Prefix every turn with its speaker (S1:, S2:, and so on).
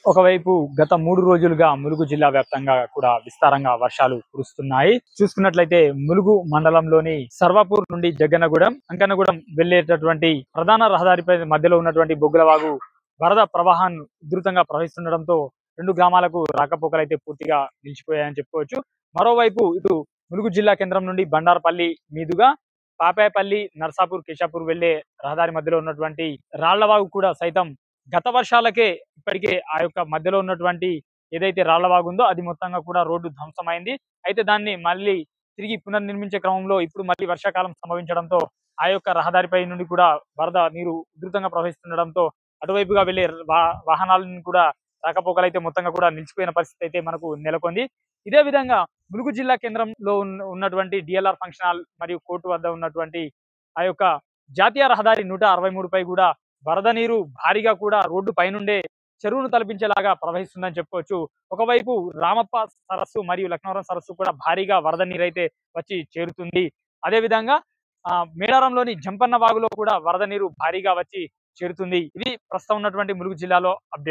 S1: ఒకవైపు గత 3 రోజులుగా ములుగు జిల్లా వ్యాప్తంగా కూడా విస్తారంగా వర్షాలు కురుస్తున్నాయి. చూసుకున్నట్లయితే ములుగు మండలంలోని సర్వాపూర్ నుండి జగ్గన్నగూడెం, అంకన్నగూడెం వెళ్ళేటటువంటి ప్రధాన రహదారిపై మధ్యలో ఉన్నటువంటి బొగ్గులవాగు వరద ప్రవాహాన్ని ఉధృతంగా ప్రవహిస్తుండటంతో 2 గ్రామాలకు రాకపోకలైతే పూర్తిగా నిలిచిపోయాయని చెప్పుకోవచ్చు. మరోవైపు ఇటు ములుగు జిల్లా కేంద్రం నుండి బండారపల్లి మీదుగా పాపాయపల్లి, నర్సాపూర్, కేశాపూర్ వెళ్లే రహదారి మధ్యలో ఉన్నటువంటి రాళ్లవాగు కూడా సైతం గత వర్షాలకే ఇప్పటికే ఆ యొక్క మధ్యలో ఉన్నటువంటి ఏదైతే రాళ్లవాగు ఉందో అది మొత్తంగా కూడా రోడ్డు ధ్వంసమైంది. అయితే దాన్ని మళ్ళీ తిరిగి పునర్నిర్మించే క్రమంలో ఇప్పుడు మళ్ళీ వర్షాకాలం సంభవించడంతో ఆ యొక్క రహదారిపై నుండి కూడా వరద నీరు ఉధృతంగా ప్రవహిస్తుండడంతో అటువైపుగా వెళ్లే వాహనాలను కూడా రాకపోకలైతే మొత్తంగా కూడా నిలిచిపోయిన పరిస్థితి అయితే మనకు నెలకొంది. ఇదే విధంగా ములుగు జిల్లా కేంద్రంలో ఉన్నటువంటి డిఎల్ఆర్ ఫంక్షన్ హాల్ మరియు కోర్టు వద్ద ఉన్నటువంటి ఆ యొక్క జాతీయ రహదారి 163పై కూడా వరద నీరు భారీగా కూడా రోడ్డు పైనుండే చెరువును తలపించేలాగా ప్రవహిస్తుందని చెప్పుకోవచ్చు. ఒకవైపు రామప్ప సరస్సు మరియు లక్నవరం సరస్సు కూడా భారీగా వరద నీరైతే వచ్చి చేరుతుంది. అదేవిధంగా మేడారంలోని జంపన్న వాగులో కూడా వరద నీరు భారీగా వచ్చి చేరుతుంది. ఇది ప్రస్తుతం ఉన్నటువంటి ములుగు జిల్లాలో అప్డేట్.